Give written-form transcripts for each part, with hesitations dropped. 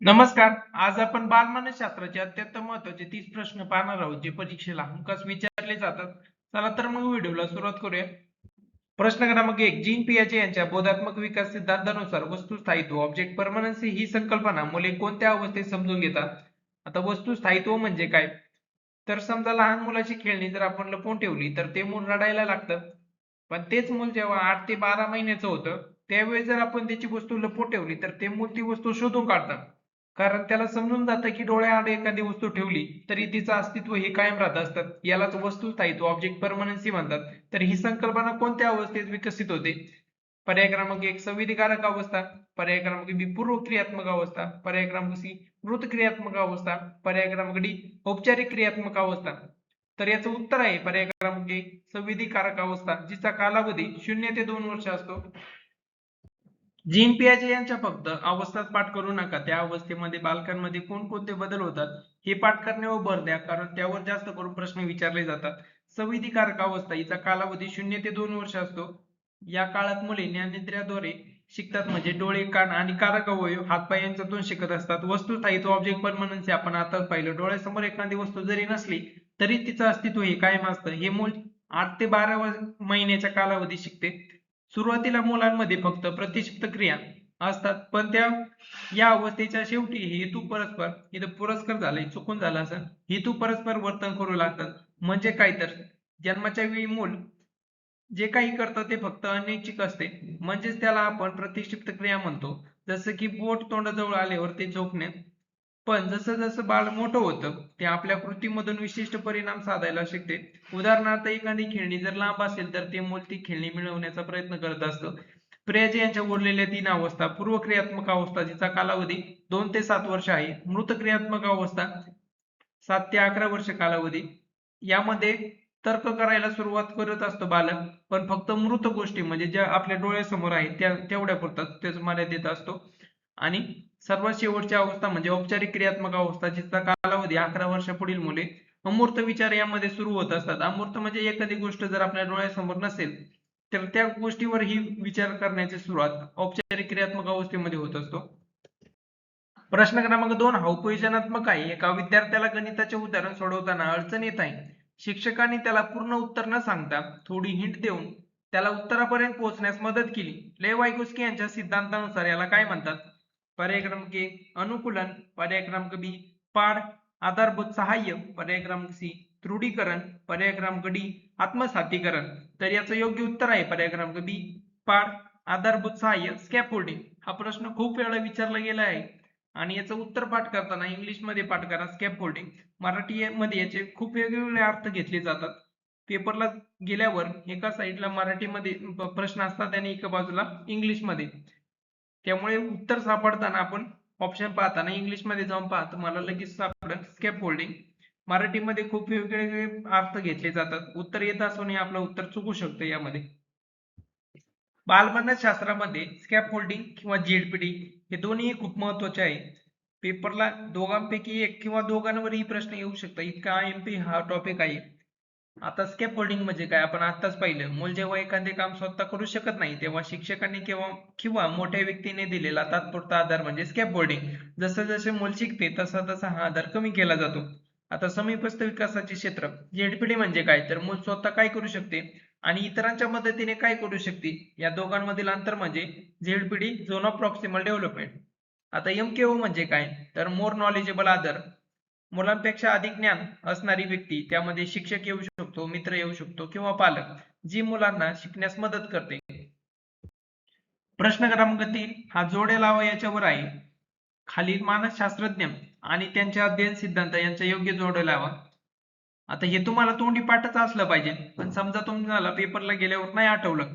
नमस्कार. आज आपण बालमानसशास्त्राचे अत्यंत महत्त्वाचे 30 प्रश्न पाहणार आहोत, जे परीक्षेला हमखास विचारले जातात. चला तर मग व्हिडिओला सुरुवात करूया. प्रश्न क्रमांक 1. जीन पियाजे यांच्या बोधात्मक विकास सिद्धांतानुसार वस्तुस्थायित्व ऑब्जेक्ट परमनन्सी ही संकल्पना मुले कोणत्या अवस्थेत समजून घेतात? आता वस्तुस्थायित्व म्हणजे काय? तर समजा लहान मुलाची खेळणी जर आपण लपवून ठेवली तर ते मूल रडायला लागतं. पण तेच मूल जेव्हा 8 ते 12 महिन्याचं होतं, त्यावेळेस जर आपण त्याची वस्तू लपवून ठेवली तर ते मूल ती वस्तू शोधून काढतं. कारण त्याला समजून जातं की डोळ्याआड एखादी वस्तू ठेवली तरी तिचं अस्तित्व हे कायम राहत असतं. यालाच वस्तुस्थायित्व ऑब्जेक्ट परमनन्सी म्हणतात. तर ही संकल्पना कोणत्या अवस्थेत विकसित होते? पर्याय क्रमांक 1 संवेदीकारक अवस्था, पर्याय क्रमांक बी पूर्व क्रियात्मक अवस्था, पर्याय क्रमांक सी मृत क्रियात्मक अवस्था, पर्याय क्रमांक डी औपचारिक क्रियात्मक अवस्था. तर याचं उत्तर आहे पर्याय क्रमांक 1 संवेदीकारक अवस्था, जिचा कालावधी 0 ते 2 वर्ष असतो. जीन पियाजे यांच्या फक्त अवस्थाच पाठ करू नका, त्या अवस्थेमध्ये बालकांमध्ये कोणकोणते बदल होतात हे पाठ करण्यावर भर द्या, कारण त्यावर जास्त करून प्रश्न विचारले जातात. संवेदीकारक अवस्था हिचा कालावधी 0 ते 2 वर्ष असतो. या काळात मुले ज्ञानेंद्रियाद्वारे शिकतात, म्हणजे डोळे, कान आणि कारक अवयव हातपाय यांच्यातून शिकत असतात. वस्तुस्थायित्व ऑब्जेक्ट परमनन्सी आपण आताच पाहिलं, डोळ्यासमोर एखादी वस्तू जरी नसली तरी तिचं अस्तित्व हे कायम असतं. हे मूल 8 ते 12 महिन्याच्या कालावधीत शिकते. सुरुवातीला मुलांमध्ये फक्त प्रतिक्षिप्त क्रिया असतात, पण या अवस्थेच्या शेवटी हेतू परस्पर, इथं पुरस्कार झाले, चुकून झालं असं, हेतू परस्पर वर्तन करू लागतात. म्हणजे काय, तर जन्माच्या वेळी मूल जे काही करतं ते फक्त अनैच्छिक असते, म्हणजेच त्याला आपण प्रतिक्षिप्त क्रिया म्हणतो. जसं की बोट तोंडाजवळ आल्यावर ते झोपणे. पण जसं जसं बाळ मोठं होतं ते आपल्या कृतीमधून विशिष्ट परिणाम साधायला शिकते. उदाहरणार्थ एखादी खेळणी जर लांब असेल तर ते मूल ती खेळणी मिळवण्याचा प्रयत्न करत असतं. पियाजे यांच्या उरलेल्या 3 अवस्था: पूर्व क्रियात्मक अवस्था जिचा कालावधी 2 ते 7 वर्ष आहे, मृत क्रियात्मक अवस्था 7 ते 11 वर्ष कालावधी. यामध्ये तर्क करायला सुरुवात करत असतो बालक, पण फक्त मृत गोष्टी म्हणजे ज्या आपल्या डोळ्यासमोर आहेत त्या तेवढ्या पुरतात त्याच मर्यादित असतो. आणि सर्वात शेवटची अवस्था म्हणजे औपचारिक क्रियात्मक अवस्था, जिचा कालावधी 11 वर्षापुढील मुले अमूर्त विचार यामध्ये सुरू होत असतात. अमूर्त म्हणजे एखादी गोष्ट जर आपल्या डोळ्यासमोर नसेल तर त्या गोष्टीवर ही विचार करण्याची सुरुवात औपचारिक क्रियात्मक अवस्थेमध्ये होत असतो. प्रश्न क्रमांक 2 हा उपयोजनात्मक आहे. एका विद्यार्थ्याला गणिताचे उदाहरण सोडवताना अडचण येत आहे. शिक्षकांनी त्याला पूर्ण उत्तर न सांगता थोडी हिंट देऊन त्याला उत्तरापर्यंत पोहोचण्यास मदत केली. लेव वायगोस्की यांच्या सिद्धांतानुसार याला काय म्हणतात? पर्याय क्रमांक ए अनुकूलन, पर्याय क्रमांक बी पाढ, आधारभूत सहाय्य, पर्याय क्रमांक सी दृढीकरण, पर्याय क्रमांक डी आत्मसातीकरण. तर याचं योग्य उत्तर आहे पर्याय क्रमांक बी पाढ, आधारभूत सहाय्य, स्कॅफोल्डिंग. हा प्रश्न खूप वेळा विचारला गेला आहे आणि याचं उत्तर पाठ करताना इंग्लिश मध्ये पाठ करा स्कॅफोल्डिंग. मराठी मध्ये याचे खूप वेगवेगळे अर्थ घेतले जातात. पेपरला गेल्यावर एका साईडला मराठीमध्ये प्रश्न असतात आणि एका बाजूला इंग्लिश मध्ये. त्यामुळे उत्तर सापडताना आपण ऑप्शन पाहताना इंग्लिश मध्ये जाऊन पहा, तुम्हाला लगेच सापडेल स्कॅफोल्डिंग. मराठीमध्ये खूप वेगवेगळे अर्थ घेतले जातात. उत्तर येत असूनही आपलं उत्तर चुकू शकतं यामध्ये. बालमानसशास्त्रामध्ये स्कॅफोल्डिंग किंवा झेडपीडी हे दोन्ही खूप महत्वाचे आहे. पेपरला दोघांपैकी एक किंवा दोघांवरही प्रश्न येऊ शकतात, इतका आयएमपी हा टॉपिक आहे. आता स्कॅफोल्डिंग म्हणजे काय आपण आताच पाहिलं, मूल जेव्हा एखादे काम स्वतः करू शकत नाही तेव्हा शिक्षकांनी किंवा मोठ्या व्यक्तीने दिलेला तात्पुरता आधार म्हणजे स्कॅफोल्डिंग. जसं जसे मूल शिकते तसा तसा हा आधार कमी केला जातो. आता समीपस्थ विकासाचे क्षेत्र झेडपीडी म्हणजे काय, तर मूल स्वतः काय करू शकते आणि इतरांच्या मदतीने काय करू शकते, या दोघांमधील अंतर म्हणजे झेडपीडी झोन ऑफ प्रॉक्सिमल डेव्हलपमेंट. आता एमकेओ म्हणजे काय, तर मोर नॉलेजेबल अदर, मुलांपेक्षा अधिक ज्ञान असणारी व्यक्ती, त्यामध्ये शिक्षक येऊ शकतो, मित्र येऊ शकतो किंवा पालक, जी मुलांना शिकण्यास मदत करते. प्रश्न क्रमांक 3 हा जोड्या लावा याच्यावर आहे. खालील मानसशास्त्रज्ञ आणि त्यांच्या अध्ययन सिद्धांत यांच्या योग्य जोड्या लावा. आता हे तुम्हाला तोंडी पाठच असलं पाहिजे, पण समजा तुम्हाला पेपरला गेल्यावर नाही आठवलं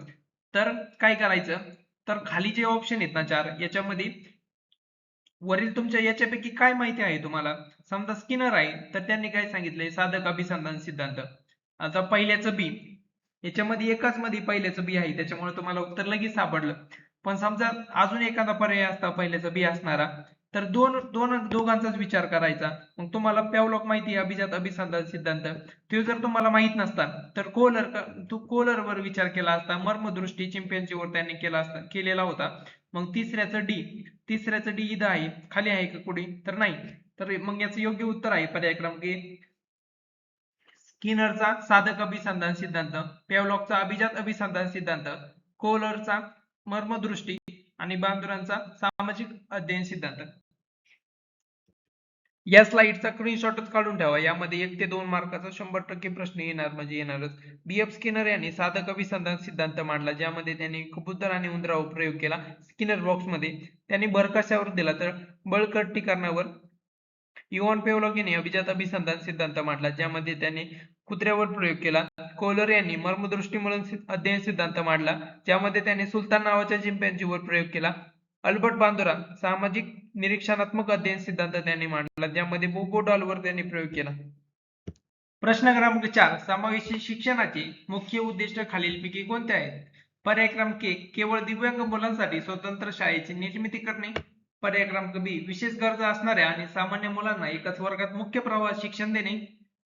तर काय करायचं, तर खाली जे ऑप्शन आहेत ना 4, याच्यामध्ये वरील तुमच्या याच्यापैकी काय माहिती आहे तुम्हाला? समजा स्किनर आहे तर त्यांनी काय सांगितलंय, साधक अभिसंधान सिद्धांत. आता पहिल्याचं बी, याच्यामध्ये एकाच मध्ये पहिल्याचं बी आहे, त्याच्यामुळे तुम्हाला उत्तर लगेच सापडलं. पण समजा अजून एखादा पर्याय असता पहिल्याचा बी असणारा, तर दोघांचाच विचार करायचा. मग तुम्हाला पॅवलॉक माहिती आहे, अभिजात अभिसंधान सिद्धांत, तो जर तुम्हाला माहित नसता तर कोलर वर विचार केला असता. मर्मदृष्टी चिंपॅन्झीवर त्यांनी केलेला होता. मग तिसऱ्याचं डी इथं आहे, खाली आहे का कुठे? तर नाही. तर मग याचं योग्य उत्तर आहे पर्याय क्रमांक ए. स्किनरचा साधक अभिसंधान सिद्धांत, पेवलॉकचा अभिजात अभिसंधान सिद्धांत, कोहलरचा मर्मदृष्टी आणि बांदुरांचा सामाजिक अध्ययन सिद्धांत. या स्लाइडचा स्क्रीनशॉटच काढून ठेवा. यामध्ये 1 ते 2 मार्काचा 100% प्रश्न येणार म्हणजे येणारच. बी.एफ. स्किनर यांनी साधक अभिसंधान सिद्धांत मांडला, ज्यामध्ये त्यांनी कबूतर आणि उंदरावर प्रयोग केला. स्किनर बॉक्समध्ये त्यांनी भर कशावर दिला तर बळकटीकरणावर. इव्हॉन पेवलॉक यांनी अभिजात अभिसंधान सिद्धांत मांडला, ज्यामध्ये त्यांनी कुत्र्यावर प्रयोग केला. कोहलर यांनी मर्मदृष्टीमुळे अध्ययन सिद्धांत मांडला, ज्यामध्ये त्यांनी सुलतान नावाच्या चिंपॅन्झीवर प्रयोग केला. अल्बर्ट बांदुरा सामाजिक निरीक्षणात्मक अध्ययन सिद्धांत त्यांनी मांडला, ज्यामध्ये बोबो डॉलवर त्यांनी प्रयोग केला. प्रश्न क्रमांक 4. समावेशी शिक्षणाचे मुख्य उद्दिष्ट खालीलपैकी कोणते आहेत? पर्याय क्रमांक 1. केवळ दिव्यांग मुलांसाठी स्वतंत्र शाळेची निर्मिती करणे. पर्याय क्रमांक बी. विशेष गरजा असणाऱ्या आणि सामान्य मुलांना एकाच वर्गात मुख्य प्रवाहात शिक्षण देणे.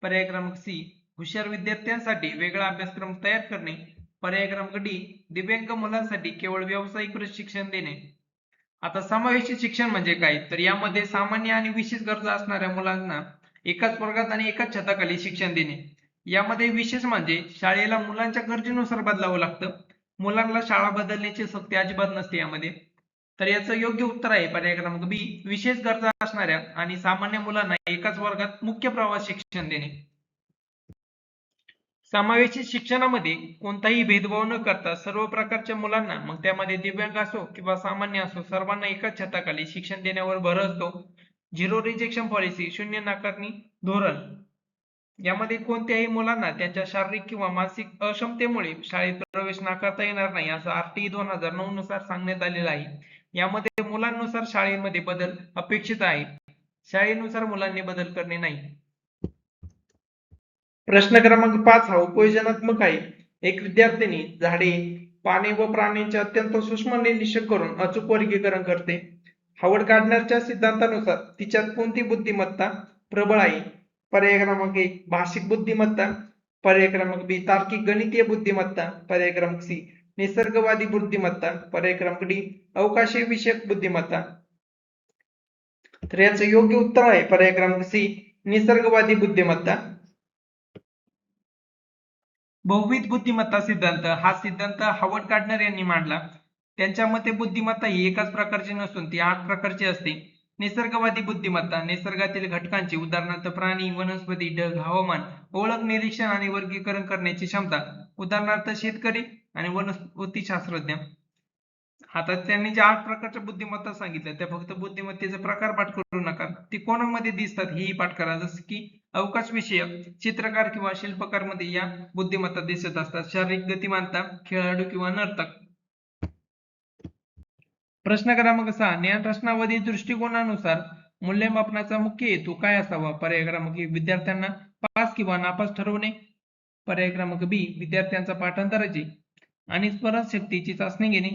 पर्याय क्रमांक सी. हुशार विद्यार्थ्यांसाठी वेगळा अभ्यासक्रम तयार करणे. पर्याय क्रमांक डी. दिव्यांग मुलांसाठी केवळ व्यावसायिक प्रशिक्षण देणे. आता समावेशी शिक्षण म्हणजे काय? तर यामध्ये सामान्य आणि विशेष गरजा असणाऱ्या मुलांना एकाच वर्गात आणि एकाच छताखाली शिक्षण देणे. यामध्ये विशेष म्हणजे शाळेला मुलांच्या गरजेनुसार बदलावं लागतं. मुलांना शाळा बदलण्याची सक्ती अजिबात नसते यामध्ये. तर याचं योग्य उत्तर आहे पर्याय क्रमांक बी. विशेष गरजा असणाऱ्या आणि सामान्य मुलांना एकाच वर्गात मुख्य प्रवाहात शिक्षण देणे. समावेशी शिक्षणामध्ये कोणताही भेदभाव न करता सर्व प्रकारच्या मुलांना, मग त्यामध्ये दिव्यांग असो किंवा सामान्य असो, सर्वांना एकाच छताखाली शिक्षण देण्यावर भर असतो. झिरो रिजेक्शन पॉलिसी, शून्य नाकारणी धोरण. यामध्ये कोणत्याही मुलांना त्यांच्या शारीरिक किंवा मानसिक अक्षमतेमुळे शाळेत प्रवेश नाकारता येणार नाही, असं आरटीई 2009 नुसार सांगण्यात आलेलं आहे. यामध्ये मुलांनुसार शाळेमध्ये बदल अपेक्षित आहे. शाळेनुसार मुलांनी बदल करणे नाही. प्रश्न क्रमांक 5 हा उपयोजनात्मक आहे. एक विद्यार्थिनी झाडे, पाने व प्राण्यांचे अत्यंत सूक्ष्म निरीक्षण करून अचूक वर्गीकरण करते. हार्वर्ड गार्डनरच्या सिद्धांतानुसार तिच्यात कोणती बुद्धिमत्ता प्रबळ आहे? पर्याय क्रमांक 1. भाषिक बुद्धिमत्ता. पर्याय क्रमांक बी. तार्किक गणितीय बुद्धिमत्ता. पर्याय क्रमांक सी. निसर्गवादी बुद्धिमत्ता. पर्याय क्रमांक डी. अवकाशीय विषयक बुद्धिमत्ता. तर याचं योग्य उत्तर आहे पर्याय क्रमांक सी. निसर्गवादी बुद्धिमत्ता. बहुविध बुद्धिमत्ता सिद्धांत हा सिद्धांत हार्वर्ड गार्डनर यांनी मांडला. त्यांच्या मते बुद्धिमत्ता ही एकाच प्रकारची नसून ती 8 प्रकारची असते. निसर्गवादी बुद्धिमत्ता निसर्गातील घटकांची, उदाहरणार्थ प्राणी, वनस्पती, ढग, हवामान, ओळख, निरीक्षण आणि वर्गीकरण करण्याची क्षमता, उदाहरणार्थ शेतकरी आणि वनस्पती शास्त्रज्ञ. आता त्यांनी ज्या 8 प्रकारच्या बुद्धिमत्ता सांगितल्या त्या फक्त बुद्धिमत्तेचे प्रकार पाठ करू नका, ती कोणामध्ये दिसतात हेही पाठ करा. जसं की अवकाश विषयक, चित्रकार किंवा शिल्पकार मध्ये या बुद्धिमत्ता दिसत असतात. शारीरिक गतिमानता, खेळाडू किंवा नर्तक. प्रश्न क्रमांक 6. ज्ञान रचनावादी दृष्टिकोनानुसार मूल्यमापनाचा मुख्य हेतू काय असावा? पर्याय क्रमांक ए. विद्यार्थ्यांना पास किंवा नापास ठरवणे. पर्याय क्रमांक बी. विद्यार्थ्यांचा पाठांतराची आणि स्मरणशक्तीची चाचणी घेणे.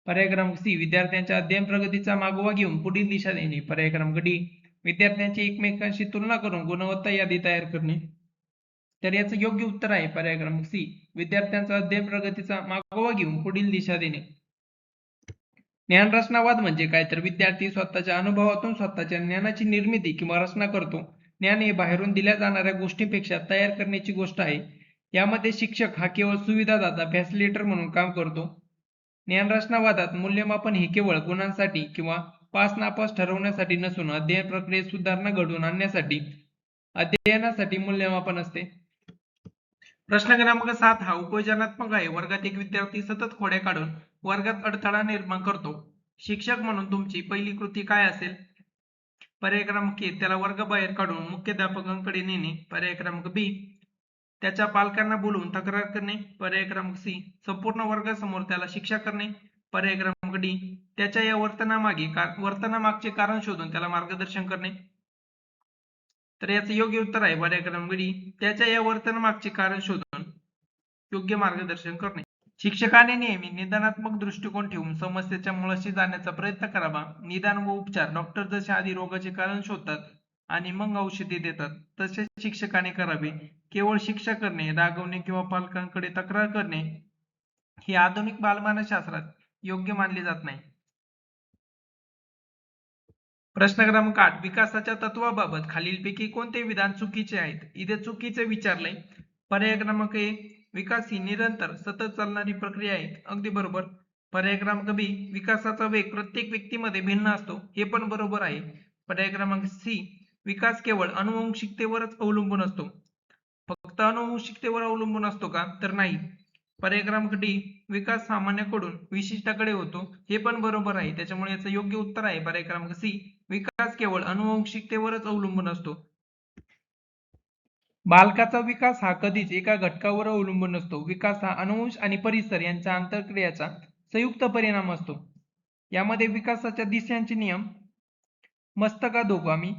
पर्याय क्रमांक सी. विद्यार्थ्यांच्या अध्ययन प्रगतीचा मागोवा घेऊन पुढील दिशा देणे. पर्याय क्रमांक डी. विद्यार्थ्यांची एकमेकांशी तुलना करून गुणवत्ता यादी तयार करणे. तर याचं योग्य उत्तर आहे पर्याय क्रमांक सी. विद्यार्थ्यांचा अध्ययन प्रगतीचा मागोवा घेऊन पुढील दिशा देणे. ज्ञान रचनावाद म्हणजे काय? तर विद्यार्थी स्वतःच्या अनुभवातून स्वतःच्या ज्ञानाची निर्मिती किंवा रचना करतो. ज्ञान हे बाहेरून दिल्या जाणाऱ्या गोष्टींपेक्षा तयार करण्याची गोष्ट आहे. यामध्ये शिक्षक हा केवळ सुविधादाता, फॅसिलिटेटर म्हणून काम करतो. ज्ञान रचनावादात मूल्यमापन हे केवळ गुणांसाठी किंवा पास नापास ठरवण्यासाठी नसून अध्ययन प्रक्रियेत सुधारणा घडवून आणण्यासाठी, अध्ययनासाठी मूल्यमापन असते. प्रश्न क्रमांक 7 हा उपयोजनात्मक आहे. वर्गात एक विद्यार्थी सतत खोड्या काढून वर्गात अडथळा निर्माण करतो. शिक्षक म्हणून तुमची पहिली कृती काय असेल? पर्याय क्रमांक ए. त्याला वर्गाबाहेर काढून मुख्याध्यापकांकडे नेणे. पर्याय क्रमांक बी. त्याच्या पालकांना बोलवून तक्रार करणे. पर्याय क्रमांक सी. संपूर्ण वर्गासमोर त्याला शिक्षा करणे. पर्याय क्रमांक डी. त्याच्या या वर्तनामागचे कारण शोधून त्याला मार्गदर्शन करणे. तर याचं योग्य उत्तर आहे पर्याय क्रमांक डी. त्याच्या या वर्तनामागचे कारण शोधून योग्य मार्गदर्शन करणे. शिक्षकाने नेहमी निदानात्मक दृष्टिकोन ठेवून समस्येच्या मुळाशी जाण्याचा प्रयत्न करावा. निदान व उपचार डॉक्टर जसे आधी रोगाचे कारण शोधतात आणि मग औषधी देतात, तसेच शिक्षकाने करावे. केवळ शिक्षा करणे, रागवणे किंवा पालकांकडे तक्रार करणे हे आधुनिक बालमानसशास्त्रात योग्य मानले जात नाही. प्रश्न क्रमांक 8 विकासाच्या तत्वाबाबत खालीलपैकी कोणते विधान चुकीचे आहेत? इथे चुकीचे विचारलंय. पर्याय क्रमांक ए विकास ही निरंतर सतत चालणारी प्रक्रिया आहे. अगदी बरोबर. पर्याय क्रमांक बी विकासाचा वेग प्रत्येक व्यक्तीमध्ये भिन्न असतो. हे पण बरोबर आहे. पर्याय क्रमांक सी विकास केवळ आनुवंशिकतेवरच अवलंबून असतो. फक्त आनुवंशिकतेवर अवलंबून असतो का? तर नाही. पर्याय क्रमांक डी विकास सामान्याकडून विशिष्टाकडे होतो. हे पण बरोबर आहे. त्याच्यामुळे याचं योग्य उत्तर आहे पर्याय क्रमांक सी विकास केवळ आनुवंशिकतेवरच अवलंबून असतो. बालकाचा विकास हा कधीच एका घटकावर अवलंबून नसतो. विकास हा अनुवंश आणि परिसर यांच्या आंतरक्रियाचा संयुक्त परिणाम असतो. यामध्ये विकासाच्या दिशांचे नियम मस्तकाधोगामी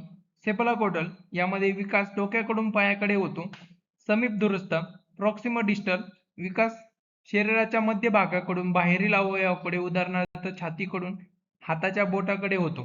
सेफालोकॉर्डल यामध्ये विकास डोक्याकडून पायाकडे होतो. समीप दुरस्थ प्रॉक्सिमल डिस्टल विकास शरीराच्या मध्य भागाकडून बाहेरील अवयवाकडे उदाहरणार्थ छातीकडून हाताच्या बोटाकडे होतो.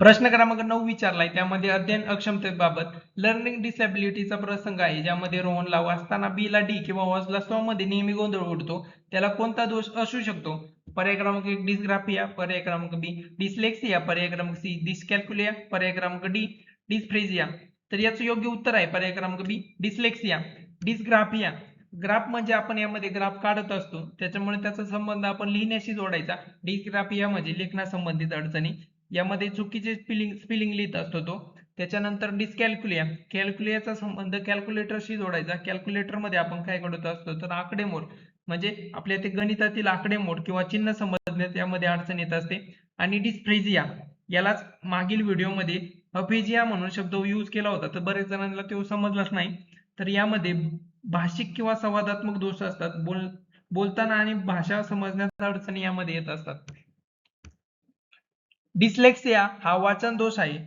प्रश्न क्रमांक 9 विचारलाय त्यामध्ये अध्ययन अक्षमतेबाबत लर्निंग डिसॅबिलिटीचा प्रसंग आहे ज्यामध्ये रोहनला वाचताना बी ला डी किंवा वॉजला स मध्ये नेहमी गोंधळ उडतो. त्याला कोणता दोष असू शकतो? पर्याय क्रमांक 1 डिस्ग्राफिया, पर्याय क्रमांक बी डिस्लेक्सिया, पर्याय क्रमांक सी डिस्कॅल्कुलिया, पर्याय क्रमांक डी डिस्फ्रेजिया. तर याचं योग्य उत्तर आहे पर्याय क्रमांक बी डिस्लेक्सिया. डिस्ग्राफिया ग्राफ म्हणजे आपण यामध्ये ग्राफ काढत असतो त्याच्यामुळे त्याचा संबंध आपण लिहिण्याशी जोडायचा. डिस्ग्राफिया म्हणजे लेखनासंबंधित अडचणी. यामध्ये चुकीचे स्पेलिंग लिहित असतो तो. त्याच्यानंतर डिस्कॅल्कुलिया कॅल्क्युलियाचा संबंध कॅल्क्युलेटरशी जोडायचा. कॅल्क्युलेटर मध्ये आपण काय करत असतो तर आकडेमोड म्हणजे आपल्या ते गणितातील आकडेमोड किंवा चिन्ह समजण्यात यामध्ये अडचण येत असते. आणि डिस्फ्रेजिया यालाच मागील व्हिडिओमध्ये अफेजिया म्हणून शब्द यूज केला होता तर बरेच जणांना तो समजलाच नाही. तर यामध्ये भाषिक किंवा संवादात्मक दोष असतात. बोलताना आणि भाषा समजण्यात अडचणी यामध्ये येत असतात. डिस्लेक्सिया हा वाचन दोष आहे.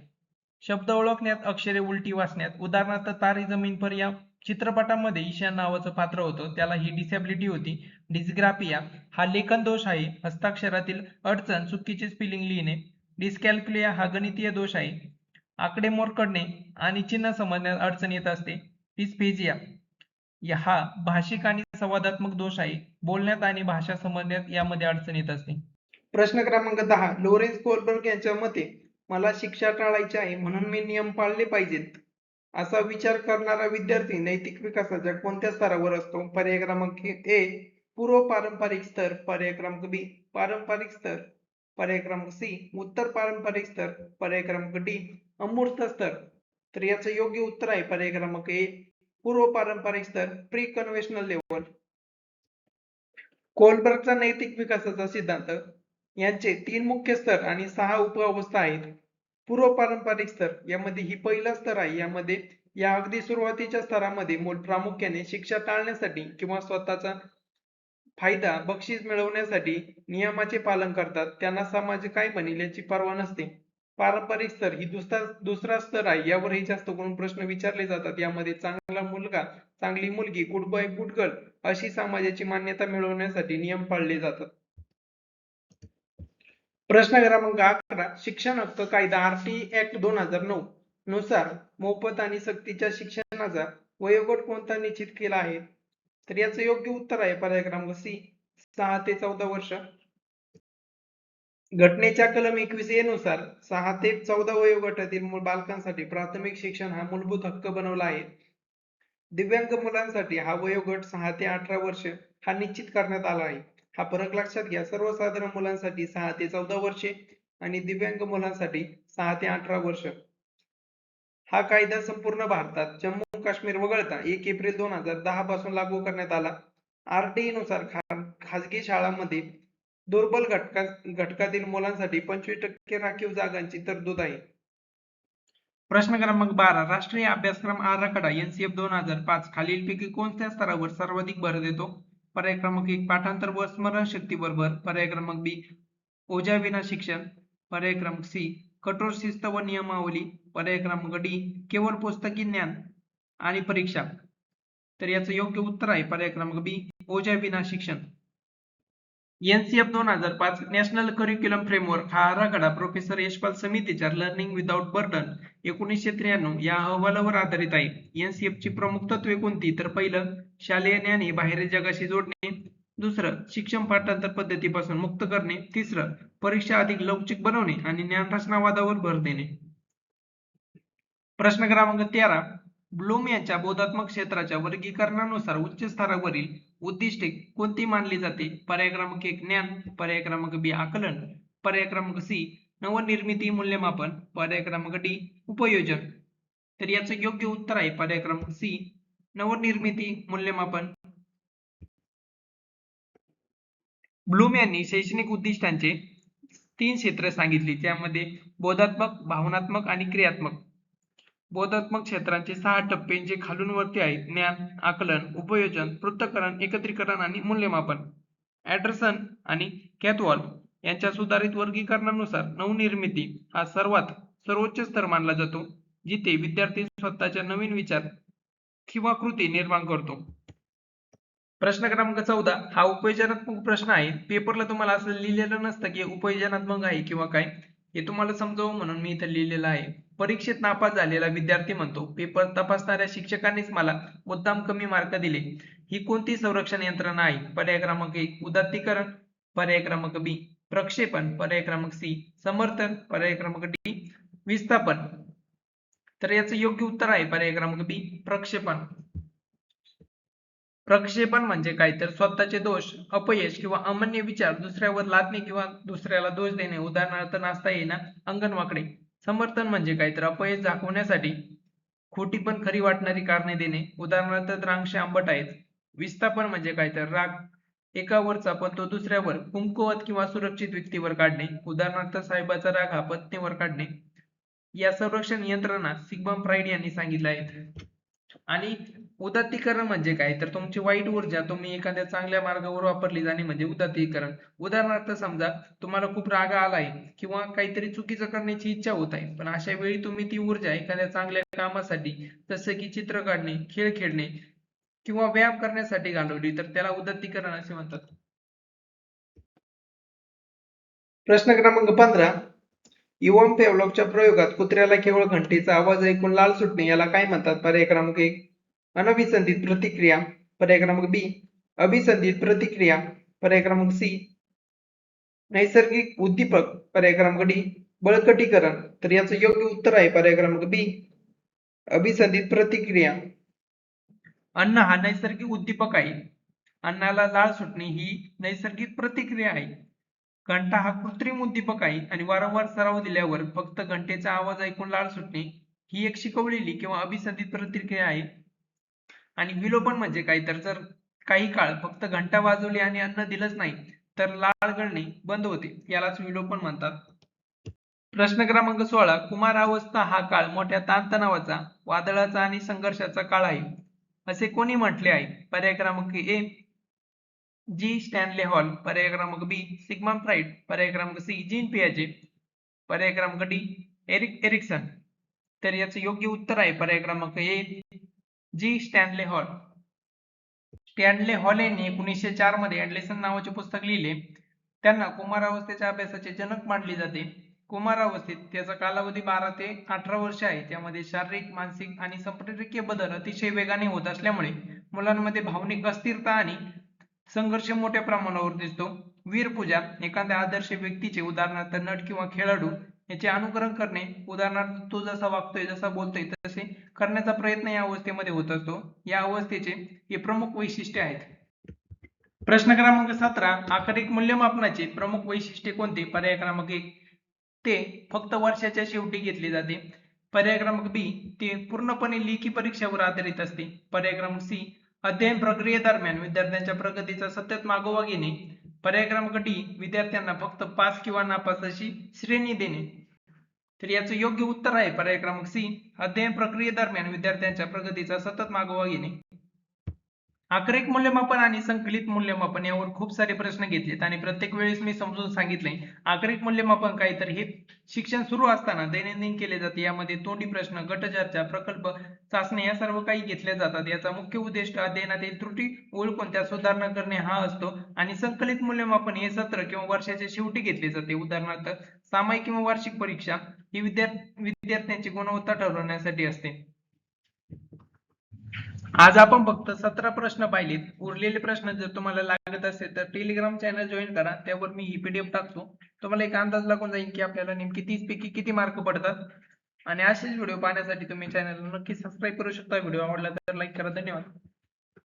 शब्द ओळखण्यात अक्षरे उलटी वाचण्यात. उदाहरणार्थ तारे जमीन पर या चित्रपटामध्ये ईशान नावाचं पात्र होतं त्याला ही डिसॅबिलिटी होती. डिस्ग्राफिया हा लेखन दोष आहे. हस्ताक्षरातील अडचण चुकीचे स्पेलिंग लिहिणे. डिस्कॅल्कुलिया हा गणितीय दोष आहे. आकडेमोड करणे आणि चिन्ह समजण्यात अडचण येत असते. डिस्फेजिया हा भाषिक आणि संवादात्मक दोष आहे. बोलण्यात आणि भाषा समजण्यात यामध्ये अडचण येत असते. प्रश्न क्रमांक 10 लोरेन्झ कोलबर्ग यांच्या मते मला शिक्षा टाळायची आहे म्हणून मी नियम पाळले पाहिजेत असा विचार करणारा विद्यार्थी नैतिक विकासाच्या कोणत्या स्तरावर असतो? पर्याय क्रमांक ए पूर्व पारंपरिक स्तर, पर्याय क्रमांक बी पारंपरिक स्तर, पर्याय क्रमांक सी उत्तर पारंपरिक स्तर, पर्याय क्रमांक डी अमूर्त स्तर. तर याचं योग्य उत्तर आहे पर्याय क्रमांक ए पूर्व पारंपरिक स्तर प्री कन्व्हेन्शनल लेवल. कोलबर्गचा नैतिक विकासाचा सिद्धांत यांचे 3 मुख्य स्तर आणि 6 उपअवस्था आहेत. पूर्व पारंपरिक स्तर यामध्ये ही पहिला स्तर आहे. यामध्ये या अगदी सुरुवातीच्या स्तरामध्ये मूल प्रामुख्याने शिक्षा टाळण्यासाठी किंवा स्वतःचा फायदा बक्षीस मिळवण्यासाठी नियमाचे पालन करतात. त्यांना समाज काय म्हणेल याची पर्वा नसते. पारंपरिक स्तर ही दुसरा स्तर आहे. यावरही जास्त करून प्रश्न विचारले जातात. यामध्ये चांगला मुलगा चांगली मुलगी गुड बॉय गुड गर्ल अशी समाजाची मान्यता मिळवण्यासाठी नियम पाळले जातात. प्रश्न क्रमांक 11 शिक्षण हक्क कायदा आरटी ऍक्ट 2009 नुसार मोफत आणि सक्तीच्या शिक्षणाचा वयोगट कोणता निश्चित केला आहे? तर याचं योग्य उत्तर आहे पर्याय क्रमांक सी 6 ते 14 वर्ष. घटनेच्या कलम 21A नुसार 6 ते 14 वयोगटातील बालकांसाठी प्राथमिक शिक्षण हा मूलभूत हक्क बनवला आहे. दिव्यांग मुलांसाठी हा वयोगट 6 ते 18 वर्ष हा निश्चित करण्यात आला आहे. हा फरक लक्षात घ्या. सर्वसाधारण मुलांसाठी 6 ते 14 वर्षे आणि दिव्यांग मुलांसाठी 6 ते 18 वर्ष. हा कायदा संपूर्ण भारतात जम्मू काश्मीर वगळता 1 एप्रिल 2010 पासून लागू करण्यात आला. आरटीई नुसार खाजगी शाळांमध्ये दुर्बल घटकातील मुलांसाठी 25% राखीव जागांची तरतूद आहे. प्रश्न क्रमांक 12 राष्ट्रीय अभ्यासक्रम आराखडा एनसीएफ 2005 खालीलपैकी कोणत्या स्तरावर सर्वाधिक भर देतो? पर्याय क्रमांक 1 पाठांतर व स्मरणशक्तीवर भर, पर्याय क्रमांक बी ओझ्याविना शिक्षण, पर्याय क्रमांक सी कठोर शिस्त व नियमावली, पर्याय क्रमांक डी केवळ पुस्तकी ज्ञान आणि परीक्षा. तर याचं योग्य उत्तर आहे पर्याय क्रमांक बी ओझ्याविना शिक्षण. एनसीएफ 2005 नॅशनल करिक्युलम फ्रेमवर्क हा आराखडा प्रोफेसर यशपाल समितीच्या लर्निंग विदाउट बर्डन 1993 या अहवालावर आधारित आहे. एनसीएफ ची प्रमुख तत्वे कोणती? तर पहिलं शालेय ज्ञान हे बाहेरील जगाशी जोडणे, दुसरं शिक्षण पाठांतर पद्धतीपासून मुक्त करणे. तिसरं परीक्षा अधिक लवचिक बनवणे आणि ज्ञानरचनावादावर भर देणे. प्रश्न क्रमांक 13. ब्लूम यांच्या बोधात्मक क्षेत्राच्या वर्गीकरणानुसार उच्च स्तरावरील उद्दिष्टे कोणती मानली जाते? पर्याय क्रमांक 1 ज्ञान, पर्याय क्रमांक बी आकलन, पर्याय क्रमांक सी नवनिर्मिती मूल्यमापन, पर्याय क्रमांक डी उपयोजन. तर याचं योग्य उत्तर आहे पर्याय क्रमांक सी नवनिर्मिती मूल्यमापन. ब्लूम यांनी शैक्षणिक उद्दिष्टांचे 3 क्षेत्र सांगितली, त्यामध्ये बोधात्मक, भावनात्मक आणि क्रियात्मक. बोधात्मक क्षेत्रांचे 6 टप्पे जे खालून वरती आहेत: ज्ञान, आकलन, उपयोजन, पृथक्करण, एकत्रीकरण आणि मूल्यमापन. अँडरसन आणि कॅथवॉल यांच्या सुधारित वर्गीकरणानुसार नवनिर्मिती हा सर्वोच्च स्तर मानला जातो, जिथे विद्यार्थी स्वतःच्या नवीन विचार किंवा कृती निर्माण करतो. प्रश्न क्रमांक 14 हा उपयोजनात्मक प्रश्न आहे. पेपरला तुम्हाला असं लिहिलेलं नसतं की उपयोजनात्मक आहे किंवा काय, हे तुम्हाला समजावं म्हणून मी इथं लिहिलेलं आहे. परीक्षेत नापास झालेला विद्यार्थी म्हणतो, पेपर तपासणाऱ्या शिक्षकांनीच मला मुद्दाम कमी मार्क दिले. ही कोणती संरक्षण यंत्रणा आहे? पर्याय क्रमांक 1 उदात्तीकरण, पर्याय क्रमांक बी प्रक्षेपण, पर्याय क्रमांक सी समर्थन, पर्याय क्रमांक डी विस्थापन. तर याचं योग्य उत्तर आहे पर्याय क्रमांक बी प्रक्षेपण. प्रक्षेपण म्हणजे काय, तर स्वतःचे दोष, अपयश किंवा अमान्य विचार दुसऱ्यावर लादणे किंवा दुसऱ्याला दोष देणे. उदाहरणार्थ नाचता येईना अंगण वाकडे. समर्थन म्हणजे काय, तर अपयश झाकवण्यासाठी खोटी पण खरी वाटणारी कारणे देणे. उदाहरणार्थ द्राक्षे आंबट आहेत. विस्थापन म्हणजे काय, तर राग एकावरचा पण तो दुसऱ्यावर कुमकुवत किंवा सुरक्षित व्यक्तीवर काढणे. उदाहरणार्थ साहेबाचा राग हा पत्नीवर काढणे. या संरक्षण यंत्रणा सिग्मंड फ्राइड यांनी सांगितल्या आहेत. आणि उदात्तीकरण म्हणजे काय, तर तुमची वाईट ऊर्जा तुम्ही एखाद्या चांगल्या मार्गावर वापरली जाणे म्हणजे उदात्तीकरण. उदाहरणार्थ समजा तुम्हाला खूप राग आलाय किंवा काहीतरी चुकीचं करण्याची इच्छा होत आहे, पण अशा वेळी तुम्ही ती ऊर्जा एखाद्या चांगल्या कामासाठी, जसं की चित्र काढणे, खेळ खेळणे किंवा व्यायाम करण्यासाठी घालवली, तर त्याला उदात्तीकरण असे म्हणतात. प्रश्न क्रमांक 15. इव्हान पेव्लोव्हच्या प्रयोगात कुत्र्याला केवळ घंटेचा आवाज ऐकून लाळ सुटणे याला काय म्हणतात? पर्याय क्रमांक 1 अनभिसंधित प्रतिक्रिया, पर्याय क्रमांक बी अभिसंधित प्रतिक्रिया, पर्याय क्रमांक सी नैसर्गिक उद्दीपक, पर्याय क्रमांक डी बळकटीकरण. तर याचं योग्य उत्तर आहे पर्याय क्रमांक बी अभिसंधित प्रतिक्रिया. अन्न हा नैसर्गिक उद्दीपक आहे. अन्नाला लाळ सुटणे ही नैसर्गिक प्रतिक्रिया आहे. घंटा हा कृत्रिम उद्दीपक आहे आणि वारंवार सराव दिल्यावर फक्त घंटेचा आवाज ऐकून लाळ सुटणे ही एक शिकवलेली किंवा अभिसंधित प्रतिक्रिया आहे. आणि विलोपन म्हणजे काय, तर जर काही काळ फक्त घंटा वाजवली आणि अन्न दिलंच नाही तर लाळ गळणे बंद होते, यालाच विलोपन म्हणतात. प्रश्न क्रमांक 16. कुमारावस्था हा काळ मोठ्या ताणतणावाचा, वादळाचा आणि संघर्षाचा काळ आहे असे कोणी म्हटले आहे? पर्याय क्रमांक ए जी स्टॅनले हॉल, पर्याय क्रमांक बी सिग्मंड फ्राइड, पर्याय क्रमांक सी जीन पियाजे, पर्याय क्रमांक डी एरिक एरिक्सन. तर याचं योग्य उत्तर आहे पर्याय क्रमांक ए जी स्टॅनले हॉल. स्टॅनले हॉल यांनी 1904 मध्ये ॲडलेसन नावाचे पुस्तक लिहिले. त्यांना कुमारावस्थेच्या अभ्यासाचे जनक मानले जाते. कुमारावस्थेत त्याचा कालावधी 12 ते 18 वर्ष आहे. त्यामध्ये शारीरिक, मानसिक आणि संप्रेरकीय बदल अतिशय वेगाने होत असल्यामुळे मुलांमध्ये भावनिक अस्थिरता आणि संघर्ष मोठ्या प्रमाणावर दिसतो. वीरपूजा एखाद्या आदर्श व्यक्तीचे, उदाहरणार्थ नट किंवा खेळाडू याचे अनुकरण करणे, उदाहरणार्थ तो जसा वागतोय, जसा बोलतोय तसे करण्याचा प्रयत्न या अवस्थेमध्ये होत असतो. या अवस्थेचे हे प्रमुख वैशिष्ट्ये आहेत. प्रश्न क्रमांक 17. आकरिक मूल्यमापनाचे प्रमुख वैशिष्ट्ये कोणते? पर्याय क्रमांक 1 ते फक्त वर्षाच्या शेवटी घेतले जाते, पर्याय क्रमांक बी ते पूर्णपणे लेखी परीक्षेवर आधारित असते, पर्याय क्रमांक सी अध्ययन प्रक्रियेदरम्यान विद्यार्थ्यांच्या प्रगतीचा सतत मागोवा घेणे, पर्याय क्रमांक डी विद्यार्थ्यांना फक्त पास किंवा नापास अशी श्रेणी देणे. तर याचं योग्य उत्तर आहे पर्याय क्रमांक सी अध्ययन प्रक्रियेदरम्यान विद्यार्थ्यांच्या प्रगतीचा सतत मागोवा घेणे. आकरिक मूल्यमापन आणि संकलित मूल्यमापन यावर खूप सारे प्रश्न घेतलेत आणि प्रत्येक वेळेस मी समजून सांगितले. आकरिक मूल्यमापन काय, तर हे शिक्षण सुरू असताना दैनंदिन केले जाते. यामध्ये तोंडी प्रश्न, गटचर्चा, प्रकल्प, चाचणी या सर्व काही घेतल्या जातात. याचा मुख्य उद्दिष्ट अध्ययनातील त्रुटी ओळखून त्या सुधारणा करणे हा असतो. आणि संकलित मूल्यमापन हे सत्र किंवा वर्षाच्या शेवटी घेतले जाते. उदाहरणार्थ सामायिक किंवा वार्षिक परीक्षा ही विद्यार्थ्यांची गुणवत्ता ठरवण्यासाठी असते. आज आपण फक्त 17 प्रश्न पाहिलेत. उरलेले प्रश्न जर तुम्हाला लागत असेल तर टेलिग्राम चॅनल जॉईन करा. त्यावर मी ही पीडीएफ टाकतो. तुम्हाला एक अंदाज लागून जाईल की आपल्याला नेमकी 30 पैकी किती मार्क पडतात. आणि असेच व्हिडिओ पाहण्यासाठी तुम्ही चॅनल नक्की सबस्क्राईब करू शकता. व्हिडिओ आवडला तर लाईक करा. धन्यवाद.